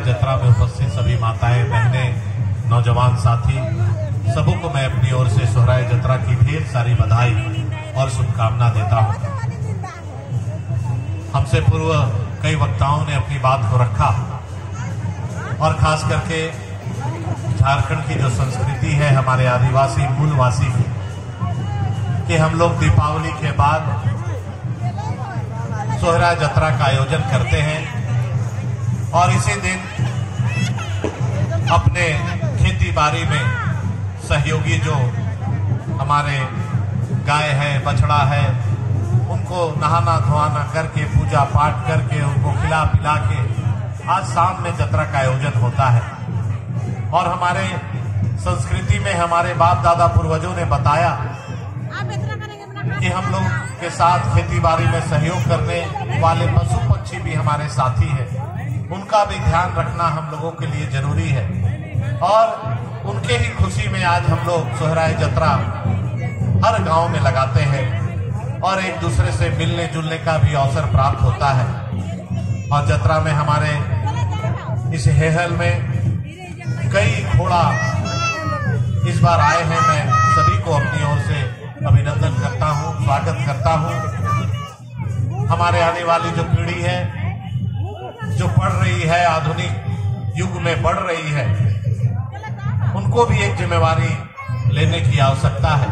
जत्रा में उपस्थित सभी माताएं, बहनें, नौजवान साथी, सबों को मैं अपनी ओर से सोहराय जत्रा की ढेर सारी बधाई और शुभकामना देता हूं। हमसे पूर्व कई वक्ताओं ने अपनी बात को रखा और खास करके झारखंड की जो संस्कृति है हमारे आदिवासी मूलवासी की, कि हम लोग दीपावली के बाद सोहराय जत्रा का आयोजन करते हैं और इसी दिन अपने खेती बाड़ी में सहयोगी जो हमारे गाय है, बछड़ा है, उनको नहाना धोआना करके, पूजा पाठ करके, उनको खिला पिला के आज शाम में जत्रा का आयोजन होता है। और हमारे संस्कृति में हमारे बाप दादा पूर्वजों ने बताया कि हम लोग के साथ खेती बाड़ी में सहयोग करने वाले पशु पक्षी भी हमारे साथी हैं, उनका भी ध्यान रखना हम लोगों के लिए जरूरी है। और उनके ही खुशी में आज हम लोग सोहराय जत्रा हर गांव में लगाते हैं और एक दूसरे से मिलने जुलने का भी अवसर प्राप्त होता है। और जत्रा में हमारे इस हेहल में कई घोड़ा इस बार आए हैं। मैं सभी को अपनी ओर से अभिनंदन करता हूं, स्वागत करता हूं। हमारे आने वाली जो पीढ़ी है, जो पढ़ रही है, आधुनिक युग में बढ़ रही है, उनको भी एक जिम्मेवारी लेने की आवश्यकता है।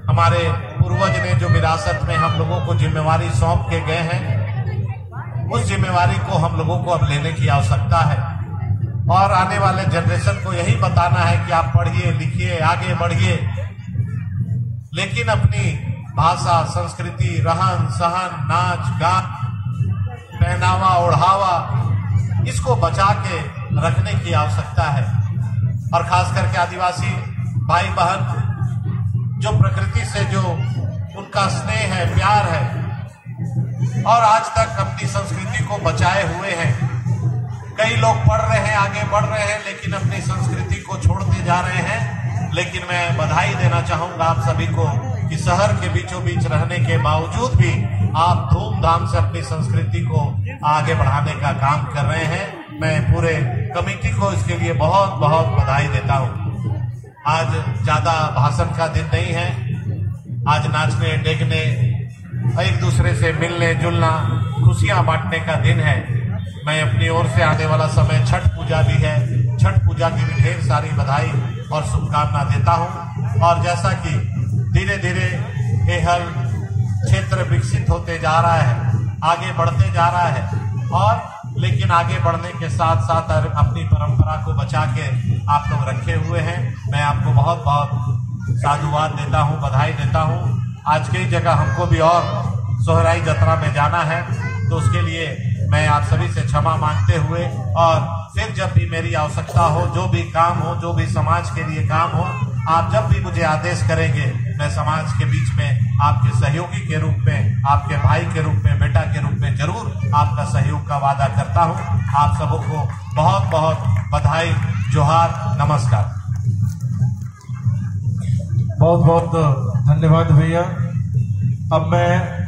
हमारे पूर्वज ने जो विरासत में हम लोगों को जिम्मेवारी सौंप के गए हैं, उस जिम्मेवारी को हम लोगों को अब लेने की आवश्यकता है और आने वाले जनरेशन को यही बताना है कि आप पढ़िए, लिखिए, आगे बढ़िए, लेकिन अपनी भाषा, संस्कृति, रहन सहन, नाच गान, पहनावा ओढ़ावा, इसको बचा के रखने की आवश्यकता है। और खास करके आदिवासी भाई बहन जो प्रकृति से जो उनका स्नेह है, प्यार है और आज तक अपनी संस्कृति को बचाए हुए हैं। कई लोग पढ़ रहे हैं, आगे बढ़ रहे हैं, लेकिन अपनी संस्कृति को छोड़ते जा रहे हैं। लेकिन मैं बधाई देना चाहूंगा आप सभी को कि शहर के बीचों बीच रहने के बावजूद भी आप धूमधाम से अपनी संस्कृति को आगे बढ़ाने का काम कर रहे हैं। मैं पूरे कमेटी को इसके लिए बहुत बहुत बधाई देता हूं। आज ज्यादा भाषण का दिन नहीं है, आज नाचने, डेगने, एक दूसरे से मिलने जुलना, खुशियां बांटने का दिन है। मैं अपनी ओर से आने वाला समय छठ पूजा भी है, छठ पूजा की भी ढेर सारी बधाई और शुभकामना देता हूं। और जैसा कि धीरे धीरे हेहल क्षेत्र विकसित होते जा रहा है, आगे बढ़ते जा रहा है, और लेकिन आगे बढ़ने के साथ साथ अपनी परंपरा को बचा के आप लोग रखे हुए हैं। मैं आपको बहुत बहुत साधुवाद देता हूं, बधाई देता हूं। आज कई जगह हमको भी और सोहराय जत्रा में जाना है, तो उसके लिए मैं आप सभी से क्षमा मांगते हुए और फिर जब भी मेरी आवश्यकता हो, जो भी काम हो, जो भी समाज के लिए काम हो, आप जब भी मुझे आदेश करेंगे, मैं समाज के बीच में आपके सहयोगी के रूप में, आपके भाई के रूप में, बेटा के रूप में जरूर आपका सहयोग का वादा करता हूं। आप सबों को बहुत बहुत बधाई, जोहार, नमस्कार। बहुत बहुत धन्यवाद भैया। अब मैं